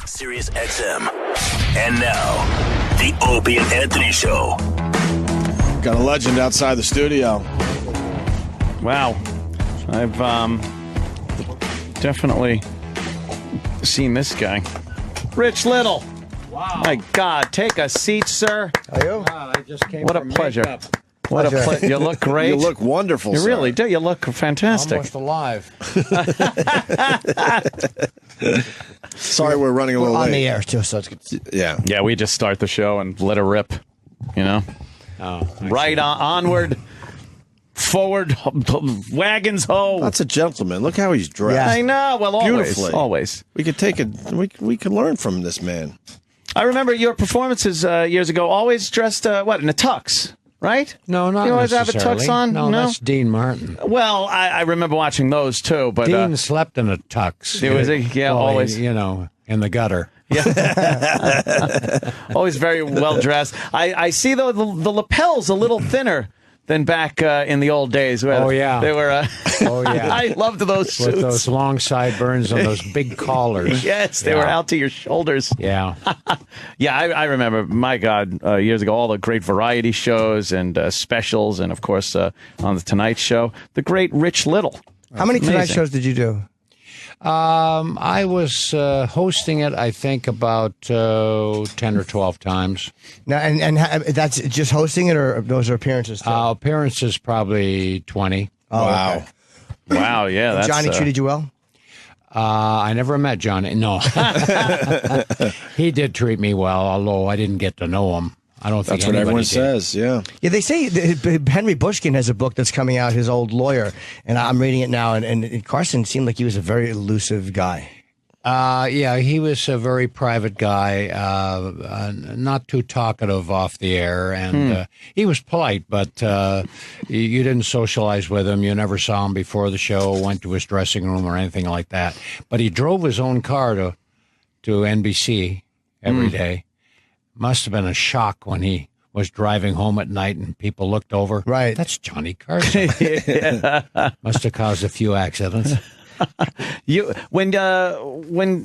Sirius XM. And now, the Opie and Anthony Show. Got a legend outside the studio. Wow. I've definitely seen this guy. Rich Little. Wow. My God. Take a seat, sir. Are you? God, I just came What a from pleasure. makeup. What a pleasure. You look great. You look wonderful, You sir. really do. You look fantastic. Almost alive. Sorry we're running a little On late. the air, too, so it's good. Yeah. Yeah, we just start the show and let her rip, you know? Oh, Right onward, forward, wagons ho. That's a gentleman. Look how he's dressed. Yeah. I know. Well, always. Beautifully. Always. We could take it. We can learn from this man. I remember your performances years ago, always dressed, in a tux, right? No, not You always have a necessarily. tux on? No, that's Dean Martin. Well, I remember watching those, too, but... Dean slept in a tux. It was always. You know, in the gutter. Always very well dressed. I see, though, the lapels a little thinner than back in the old days. Where Oh, yeah. They were... Oh, yeah. I loved those suits. With those long sideburns and those big collars. Yes, they were out to your shoulders. Yeah. Yeah, I remember, my God, years ago, all the great variety shows and specials, and, of course, on The Tonight Show, the great Rich Little. How many Tonight Amazing. shows did you do? I was hosting it, I think, about 10 or 12 times. Now, and that's just hosting it, or those are appearances, too? Appearances, probably 20. Oh, Wow. okay. Wow, yeah. That's, Johnny treated you well? I never met Johnny. No. He did treat me well, although I didn't get to know him. I don't think That's what everyone did. says, yeah. Yeah, they say Henry Bushkin has a book that's coming out, his old lawyer, and I'm reading it now, and Carson seemed like he was a very elusive guy. Yeah, he was a very private guy, not too talkative off the air, and he was polite, but you didn't socialize with him. You never saw him before the show, went to his dressing room or anything like that. But he drove his own car to NBC every day. Must have been a shock when he was driving home at night and people looked over. Right. That's Johnny Carson. Must have caused a few accidents. When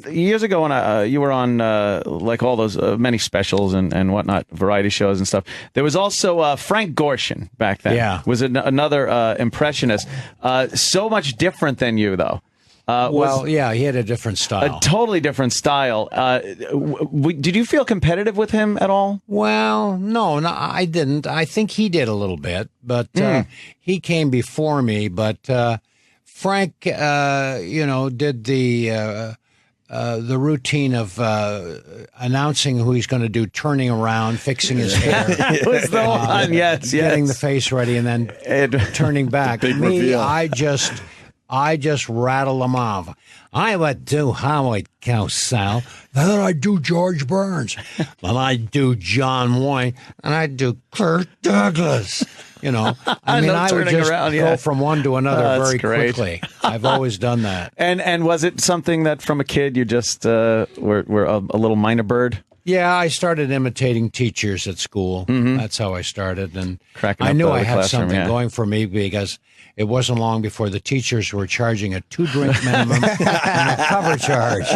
years ago when you were on like all those many specials and whatnot, variety shows and stuff, there was also Frank Gorshin back then. Yeah. Was another impressionist. So much different than you, though. Yeah, he had a different style. A totally different style. Did you feel competitive with him at all? Well, no, I didn't. I think he did a little bit, but he came before me. But Frank, did the routine of announcing who he's going to do, turning around, fixing his hair. It was the one, yes. Getting the face ready, and then turning back. Big Me, reveal. I just rattle them off. I would do Howard Cosell, then I'd do George Burns, then I'd do John Wayne, and I'd do Kirk Douglas. You know, I mean, No I would turning just around, go yeah. from one to another That's very great. quickly. I've always done that. And was it something that from a kid you just were a little minor bird? Yeah, I started imitating teachers at school. That's how I started, and Cracking I up knew the I had classroom, something yeah. going for me because it wasn't long before the teachers were charging a 2-drink minimum and a cover charge.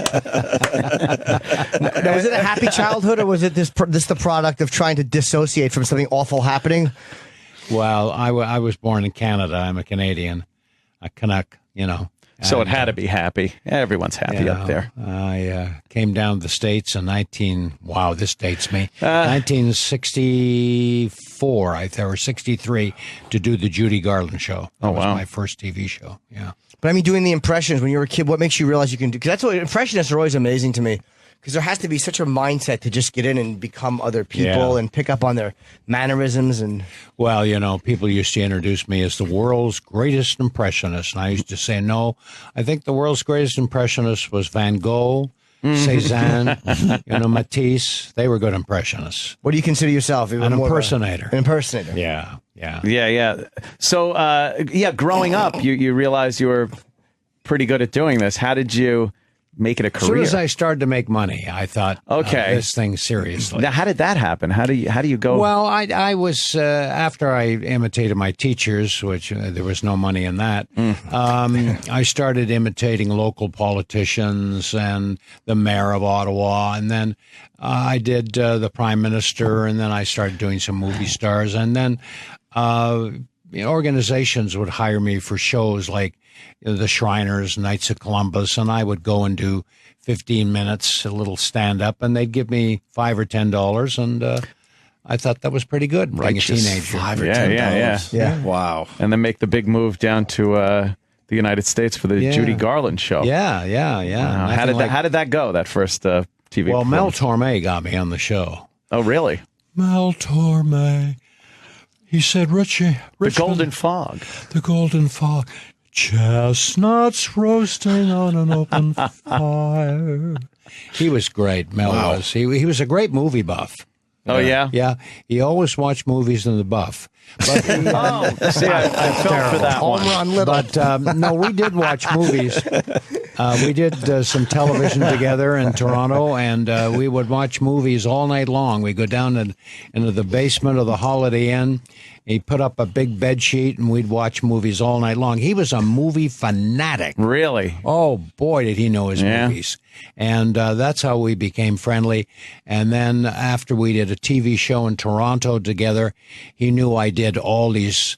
Now, was it a happy childhood, or was it this the product of trying to dissociate from something awful happening? Well, I was born in Canada. I'm a Canadian, a Canuck, you know. So it And, had to be happy. Everyone's happy up there. I came down to the States in this dates me, 1964, or 63, to do the Judy Garland show. That was my first TV show, yeah. But I mean, doing the impressions when you were a kid, what makes you realize you can do? Because that's what impressionists are always amazing to me. Because there has to be such a mindset to just get in and become other people and pick up on their mannerisms and. Well, you know, people used to introduce me as the world's greatest impressionist, and I used to say, no, I think the world's greatest impressionist was Van Gogh, Cézanne, Matisse. They were good impressionists. What do you consider yourself? An impersonator. An impersonator. Yeah. Yeah. So, growing up, you realized you were pretty good at doing this. How did you make it a As soon career. as I started to make money, I thought, Okay. this thing seriously. Now, how did that happen? How do you go? Well, I was after I imitated my teachers, which there was no money in that. I started imitating local politicians and the mayor of Ottawa, and then I did the prime minister, and then I started doing some movie stars, and then organizations would hire me for shows like the Shriners, Knights of Columbus, and I would go and do 15 minutes, a little stand-up, and they'd give me $5 or $10, and I thought that was pretty good, being a teenager. $5 or Yeah, $10. yeah. Wow. and then make the big move down to the United States for the Yeah. Judy Garland show. Yeah. Wow. How did that go? That first TV. Well, Mel performance? Torme got me on the show. Oh, really? Mel Torme. He said, The Richmond, Golden Fog. the Golden Fog. Chestnuts roasting on an open fire. He was great, Mel was. He was a great movie buff. Oh, yeah? Yeah, he always watched movies in the buff. But See, I felt for that Home one. run little. But no, we did watch movies. We did some television together in Toronto, and we would watch movies all night long. We'd go down into the basement of the Holiday Inn. He put up a big bed sheet, and we'd watch movies all night long. He was a movie fanatic. Really? Oh, boy, did he know his movies. And that's how we became friendly. And then after we did a TV show in Toronto together, he knew I did all these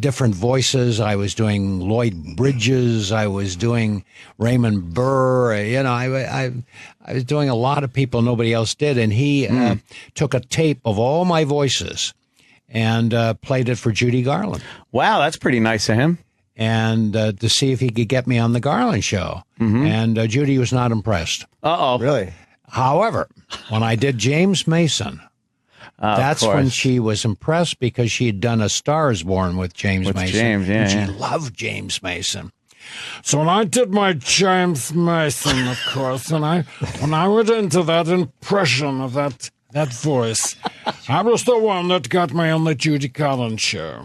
different voices. I was doing Lloyd Bridges. I was doing Raymond Burr. I was doing a lot of people nobody else did. And he took a tape of all my voices and played it for Judy Garland. Wow, that's pretty nice of him. And to see if he could get me on the Garland show. And Judy was not impressed. Uh-oh. Really? However, when I did James Mason, that's when course. she was impressed because she had done A Star is Born with James Mason. James, yeah, and she yeah. loved James Mason. So when I did my James Mason, of course, when I went into that impression of that voice, I was the one that got me on the Judy Garland show.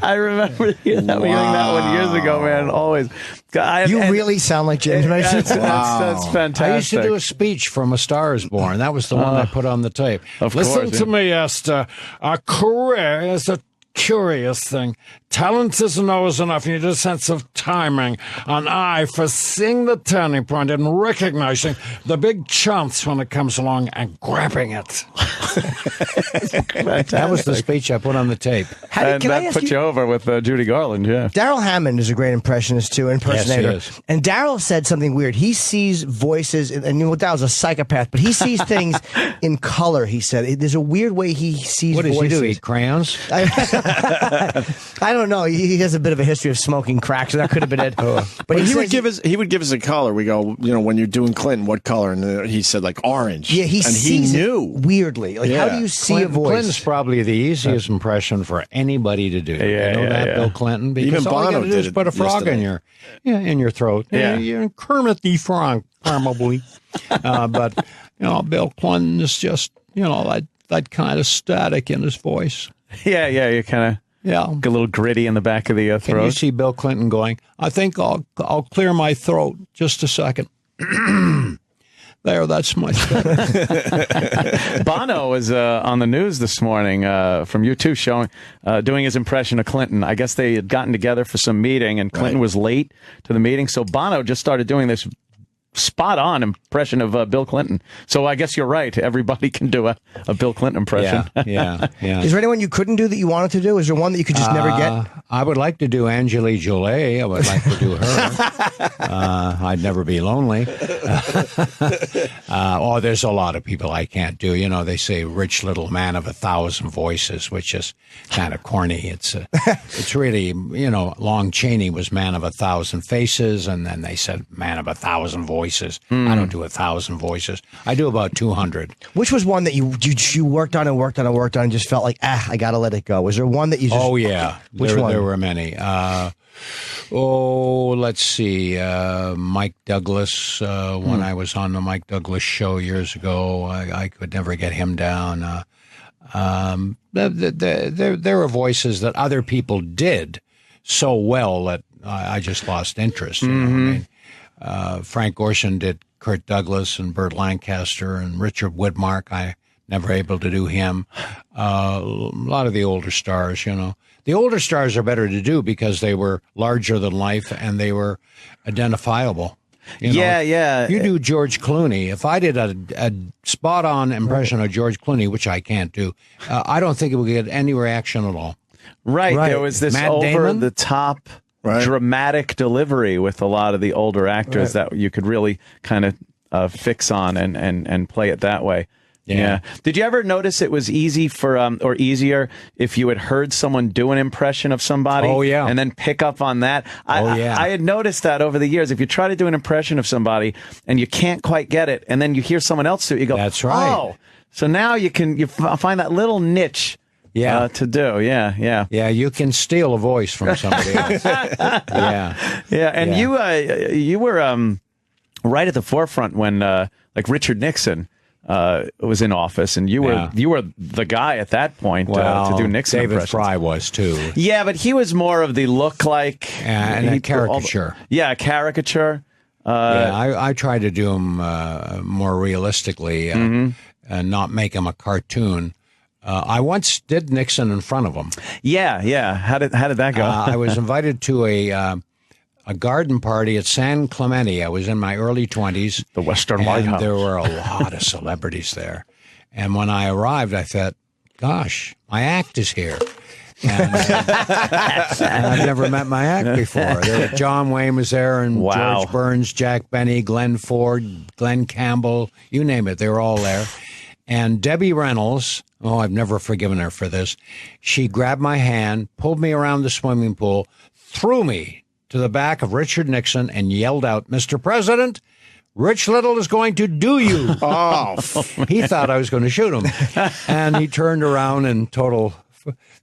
I remember hearing that one years ago, man. Always. You really sound like James Mason. That's fantastic. I used to do a speech from A Star is Born. That was the one I put on the tape. Of Listen course, to yeah. me, Esther. A career is a curious thing. Talent isn't always enough. You need a sense of timing, an eye for seeing the turning point and recognizing the big chance when it comes along and grabbing it. That was the speech I put on the tape. And Can I that ask put you over with Judy Garland, yeah. Daryl Hammond is a great impressionist too, impersonator. Yes, he is. And Daryl said something weird. He sees voices, and Daryl's a psychopath, but he sees things in color. He said there's a weird way he sees What does voices. he do? Eat crayons? I don't know. He has a bit of a history of smoking crack, so that could have been it. But He would says- give us a color. We go, when you're doing Clinton, what color? And he said like orange. Yeah, he and sees he it knew. weirdly. Like, how do you see a voice? Clinton's probably the easiest impression for anybody to do. Yeah, you know yeah, that, yeah. Bill Clinton? Because Even all you Bono gotta do is did put a it frog in your throat. Yeah. You're Kermit the Frog, probably. But Bill Clinton is just that kind of static in his voice. Yeah, you kind Yeah. of a little gritty in the back of the Can you throat. see Bill Clinton going, I think I'll clear my throat just a second. There, that's my throat. Bono was on the news this morning from U2 doing his impression of Clinton. I guess they had gotten together for some meeting, and Clinton was late to the meeting, so Bono just started doing this spot-on impression of Bill Clinton. So I guess you're right. Everybody can do a Bill Clinton impression. Yeah. Is there anyone you couldn't do that you wanted to do? Is there one that you could just never get? I would like to do Angelique Jolie. I would like to do her. I'd never be lonely. There's a lot of people I can't do. They say rich little man of 1,000 voices, which is kind of corny. It's really, Long Chaney was man of 1,000 faces, and then they said man of 1,000 voices. I don't do 1,000 voices. I do about 200. Which was one that you worked on and just felt like, I got to let it go? Was there one that you just... Oh, yeah. Which one? There were many. Let's see. Mike Douglas, when I was on the Mike Douglas show years ago, I could never get him down. There were voices that other people did so well that I just lost interest. Frank Gorshin did Kurt Douglas and Burt Lancaster and Richard Widmark. I never able to do him. A lot of the older stars, The older stars are better to do because they were larger than life and they were identifiable. Yeah. You do George Clooney. If I did a spot-on impression of George Clooney, which I can't do, I don't think it would get any reaction at all. Right. There was this Matt Damon? over-the-top dramatic delivery with a lot of the older actors that you could really kind of fix on and play it that way. Yeah. Did you ever notice it was easy or easier if you had heard someone do an impression of somebody? Oh, yeah. And then pick up on that? I had noticed that over the years. If you try to do an impression of somebody and you can't quite get it, and then you hear someone else do it, you go, that's right. Oh. So now you find that little niche to do. Yeah, you can steal a voice from somebody else. And you were right at the forefront when like Richard Nixon was in office, and you were the guy at that point to do Nixon David impressions. Fry was too. Yeah, but he was more of the look-like and a caricature. A caricature. I try to do him more realistically and not make him a cartoon. I once did Nixon in front of him. Yeah. How did that go? I was invited to a garden party at San Clemente. I was in my early 20s. The Western White House. There were a lot of celebrities there. And when I arrived, I thought, gosh, my act is here. And I've never met my act before. John Wayne was there, and George Burns, Jack Benny, Glenn Ford, Glenn Campbell, you name it, they were all there. And Debbie Reynolds, I've never forgiven her for this, she grabbed my hand, pulled me around the swimming pool, threw me to the back of Richard Nixon and yelled out, Mr. President, Rich Little is going to do you. He thought I was going to shoot him. And he turned around in total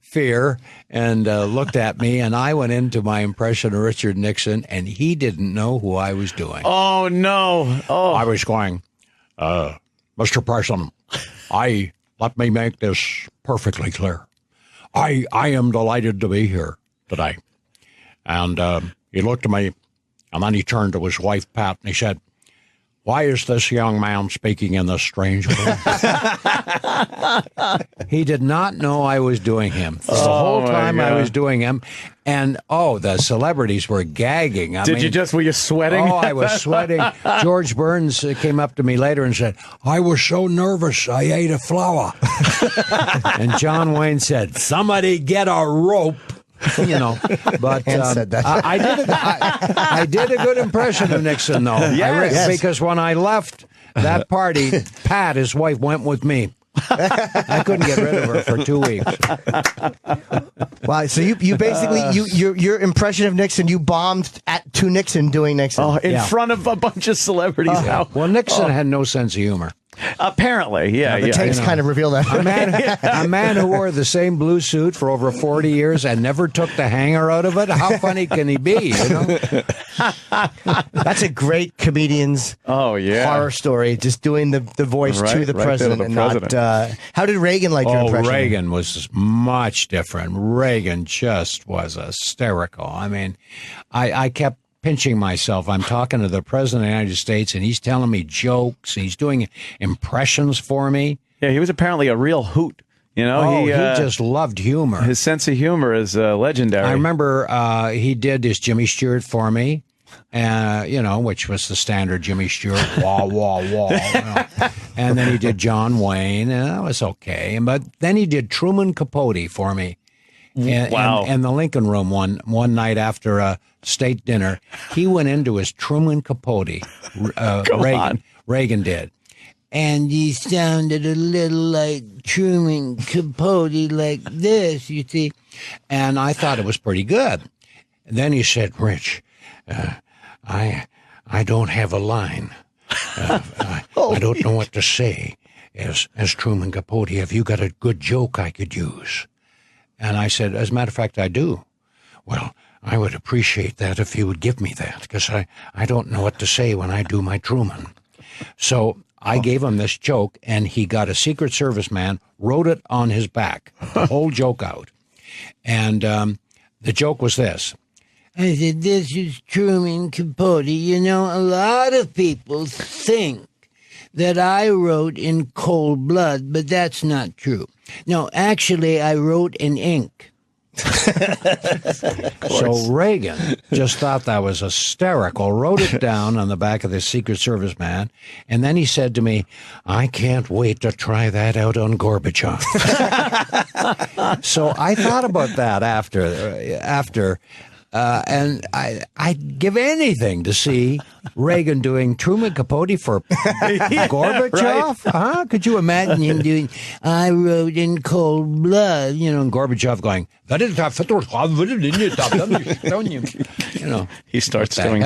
fear and looked at me, and I went into my impression of Richard Nixon, and he didn't know who I was doing. Oh, no. I was going, Mr. President, let me make this perfectly clear. I am delighted to be here today. And he looked at me, and then he turned to his wife, Pat, and he said, why is this young man speaking in this strange way? He did not know I was doing him. The whole time I was doing him. And, the celebrities were gagging. Were you sweating? Oh, I was sweating. George Burns came up to me later and said, I was so nervous, I ate a flower. And John Wayne said, somebody get a rope. But said that. I did a good impression of Nixon, though. Yes. Because when I left that party, Pat, his wife, went with me. I couldn't get rid of her for 2 weeks. Wow, so you basically your impression of Nixon, you bombed to Nixon doing Nixon. In front of a bunch of celebrities. Well, Nixon had no sense of humor. Apparently, the tapes kind of reveal that. A man who wore the same blue suit for over 40 years and never took the hanger out of it. How funny can he be? That's a great comedian's horror story. Just doing the voice to the president and not. How did Reagan like your impression? Reagan was much different. Reagan just was hysterical. I kept pinching myself. I'm talking to the president of the United States, and he's telling me jokes, and he's doing impressions for me. Yeah, he was apparently a real hoot. He just loved humor. His sense of humor is legendary. I remember he did his Jimmy Stewart for me, which was the standard Jimmy Stewart, wah, wah, wah. And then he did John Wayne, and that was okay. But then he did Truman Capote for me. And the Lincoln Room one night after a state dinner, he went into his Truman Capote. Reagan did. And he sounded a little like Truman Capote, like this, you see. And I thought it was pretty good. And then he said, Rich, I don't have a line. I don't know what to say. As Truman Capote, have you got a good joke I could use? And I said, as a matter of fact, I do. Well, I would appreciate that if you would give me that, because I don't know what to say when I do my Truman. So I gave him this joke, and he got a Secret Service man, wrote it on his back, the whole joke out. And the joke was this. I said, this is Truman Capote. You know, a lot of people think that I wrote in cold blood, but that's not true. No, actually, I wrote in ink. So Reagan just thought that was hysterical, wrote it down on the back of the Secret Service man, and then he said to me, I can't wait to try that out on Gorbachev. So I thought about that after and I'd give anything to see Reagan doing Truman Capote for Gorbachev. Right. Could you imagine him doing, I wrote in cold blood, you know, and Gorbachev going, you know. He starts doing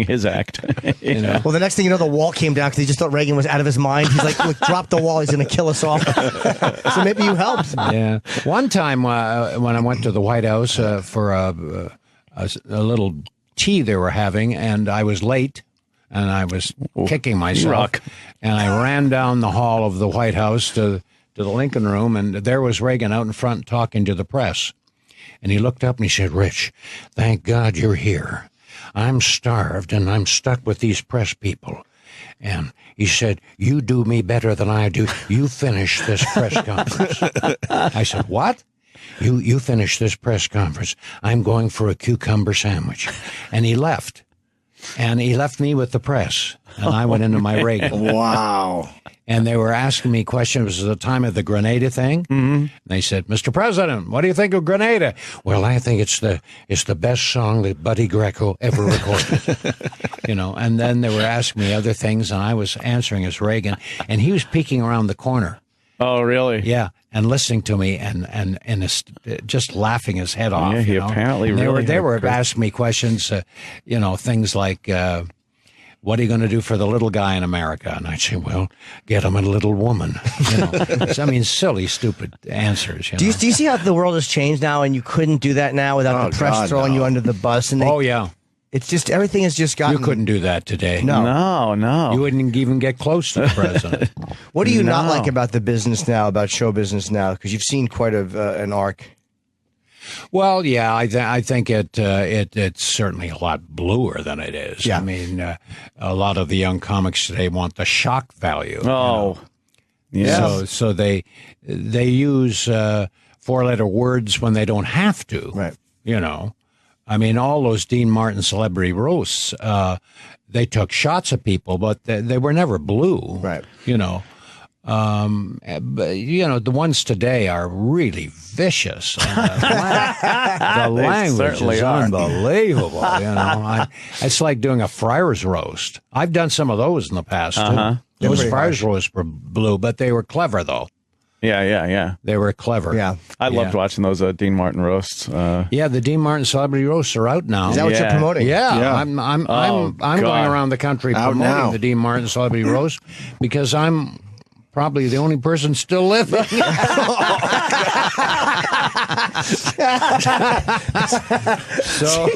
his act. You know? Well, the next thing you know, the wall came down because he just thought Reagan was out of his mind. He's like, look, drop the wall. He's going to kill us all. So maybe you helped. Yeah. One time when I went to the White House for a little tea they were having, and I was late, and I was kicking myself, and I ran down the hall of the White House to the Lincoln Room, and there was Reagan out in front talking to the press. And he looked up and he said, Rich, thank God you're here. I'm starved, and I'm stuck with these press people. And he said, you do me better than I do. You finish this press conference. I said, what? You finish this press conference. I'm going for a cucumber sandwich. And he left. And he left me with the press. And I went into my Reagan. Wow. And they were asking me questions. It was the time of the Grenada thing. Mm-hmm. They said, Mr. President, what do you think of Grenada? Well, I think it's the best song that Buddy Greco ever recorded. You know, and then they were asking me other things, and I was answering as Reagan. And he was peeking around the corner. Oh, really? Yeah, and listening to me and just laughing his head off. Yeah, he apparently and really. They were asking me questions, you know, things like, what are you going to do for the little guy in America? And I'd say, well, get him a little woman. You know, I mean, silly, stupid answers. Do you see how the world has changed now, and you couldn't do that now without the press throwing you under the bus? And yeah. It's just, everything has just gotten... You couldn't do that today. No. You wouldn't even get close to the president. What do you not like about the business now, about show business now? Because you've seen quite an arc. Well, yeah, I think it's certainly a lot bluer than it is. Yeah. I mean, a lot of the young comics today want the shock value. Oh, yeah. So they use four-letter words when they don't have to. Right. You know, I mean, all those Dean Martin celebrity roasts, they took shots at people, but they were never blue. Right. You know. But, you know, the ones today are really vicious. The language is unbelievable. You know, it's like doing a friar's roast. I've done some of those in the past too. Those friar's roasts were blue, but they were clever though. Yeah. They were clever. Yeah. I loved watching those Dean Martin roasts. Yeah, the Dean Martin celebrity roasts are out now. Is that what you're promoting? Yeah. I'm going around the country promoting the Dean Martin celebrity roast because I'm probably the only person still living. So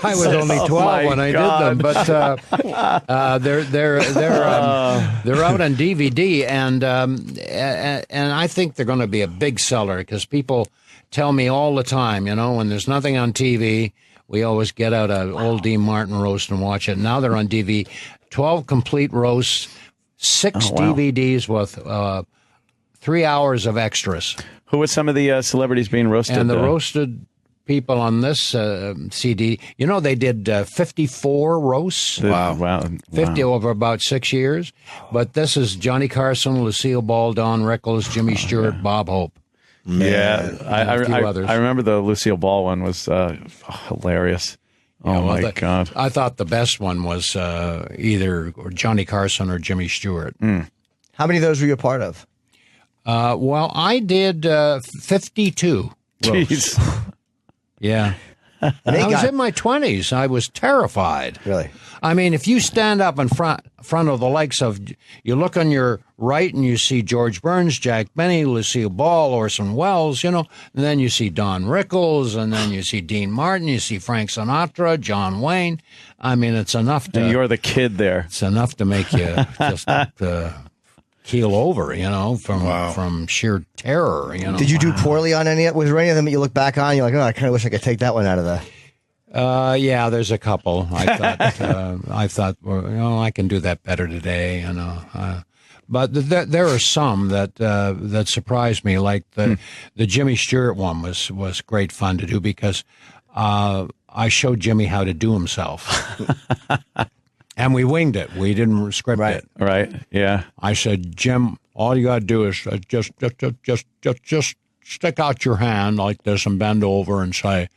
I was only 12 when I did them, but they're out on DVD, and I think they're going to be a big seller because people tell me all the time, you know, when there's nothing on TV, we always get out an old Dean Martin roast and watch it. Now they're on DVD, 12 complete roasts. 6 DVDs with 3 hours of extras. Who were some of the celebrities being roasted? And the roasted people on this CD, you know, they did 54 roasts. Wow. 50 over about 6 years. But this is Johnny Carson, Lucille Ball, Don Rickles, Jimmy Stewart, Bob Hope. Man. Yeah, I remember the Lucille Ball one was hilarious. Oh, my God. I thought the best one was either Johnny Carson or Jimmy Stewart. How many of those were you a part of? Well, I did 52 roasts. Jeez. Yeah. I was in my 20s. I was terrified. Really? I mean, if you stand up in front of the likes of, you look on your right and you see George Burns, Jack Benny, Lucille Ball, Orson Welles, you know, and then you see Don Rickles, and then you see Dean Martin, you see Frank Sinatra, John Wayne. I mean, it's enough to... And you're the kid there. It's enough to make you just keel over, you know, from sheer terror, you know. Did you do poorly on any? Was there any of them that you look back on, you're like, oh, I kind of wish I could take that one out of the... Yeah, there's a couple. I thought, well, I can do that better today. But there are some that surprised me, like the Jimmy Stewart one was great fun to do because I showed Jimmy how to do himself, and we winged it. We didn't script it. Right? Yeah. I said, Jim, all you got to do is just stick out your hand like this and bend over and say,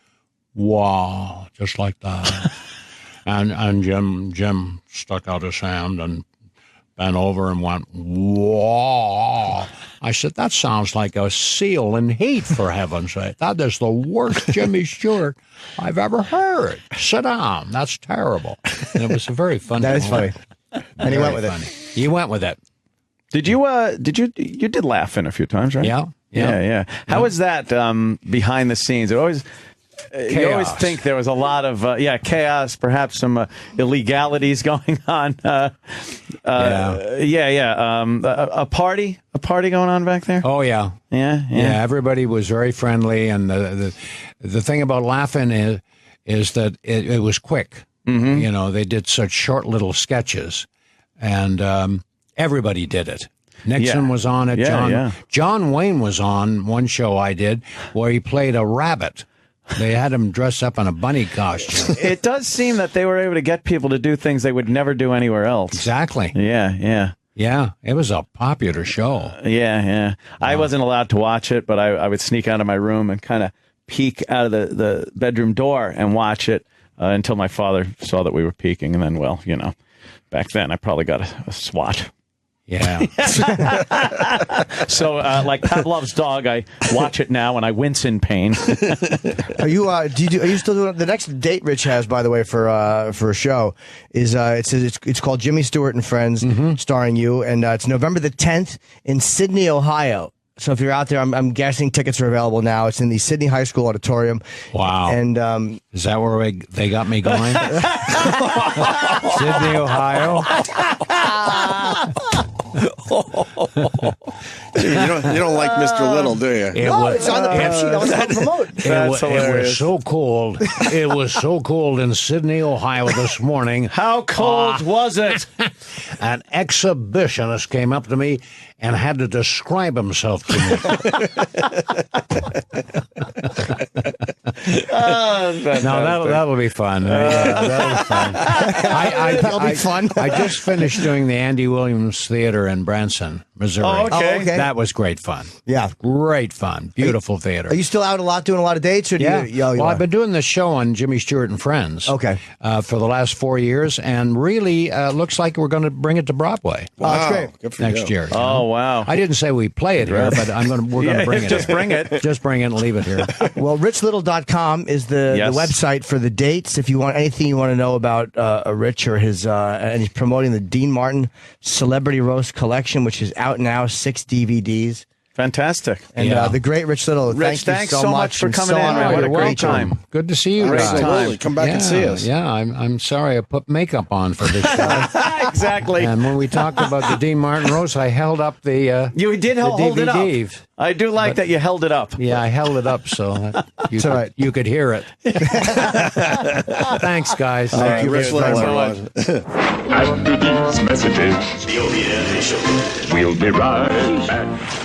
"Wow," just like that. and Jim stuck out his hand and bent over and went, "Wow." I said, that sounds like a seal in heat, for heaven's sake. That is the worst Jimmy Stewart I've ever heard. Sit down. That's terrible. And it was a very funny That is funny. And he went with it. He went with it. Did you did laugh in a few times, right? Yeah. How was that behind the scenes? You always think there was a lot of chaos, perhaps some illegalities going on. A party going on back there. Oh yeah. Yeah. Everybody was very friendly, and the thing about laughing is that it was quick. Mm-hmm. You know, they did such short little sketches, and everybody did it. Nixon was on it. John Wayne was on one show I did where he played a rabbit. They had him dress up in a bunny costume. It does seem that they were able to get people to do things they would never do anywhere else. Exactly. Yeah. Yeah, it was a popular show. Yeah. I wasn't allowed to watch it, but I would sneak out of my room and kind of peek out of the bedroom door and watch it until my father saw that we were peeking. And then, back then I probably got a swat. Yeah. So, like Pavlov's dog, I watch it now and I wince in pain. Are you still doing the next date Rich has, by the way, for a show is it's called Jimmy Stewart and Friends, starring you, and it's November the 10th in Sydney, Ohio. So if you're out there, I'm guessing tickets are available now. It's in the Sydney High School Auditorium. Wow. And is that where they got me going? Sydney, Ohio. Jimmy, you don't like Mr. Little, do you? It's on the pep sheet. I was going to promote. It was so cold. It was so cold in Sydney, Ohio this morning. How cold was it? An exhibitionist came up to me and had to describe himself to me. No, that'll be fun. That'll be fun. That'll be fun. I just finished doing the Andy Williams Theater in Branson, Missouri. Oh, okay. That was great fun. Yeah. Great fun. Beautiful theater. Are you still out a lot doing a lot of dates? Or I've been doing this show on Jimmy Stewart and Friends. Okay. For the last 4 years, and really looks like we're going to bring it to Broadway. Wow. That's great. Good for Next you. year. Oh, wow. I didn't say we play it here, but we're going to bring it. Just bring it. Just bring it and leave it here. Well, richlittle.com is the website for the dates. If you want anything you want to know about Rich or his, and he's promoting the Dean Martin Celebrity Roast Collection, which is out now, 6 DVDs. Fantastic. And the great Rich Little. Rich, thanks so much for coming in. Man. What a great time. Good to see you Great guys. time. Come back and see us. Yeah, I'm sorry I put makeup on for this show. Exactly. And when we talked about the Dean Martin roast, I held up the you did the hold it DVD. up. I do like that you held it up. Yeah, I held it up so that you could hear it. Thanks, guys. Thank you, Rich Little. After these messages, The Opie and Anthony Show. we'll be right back.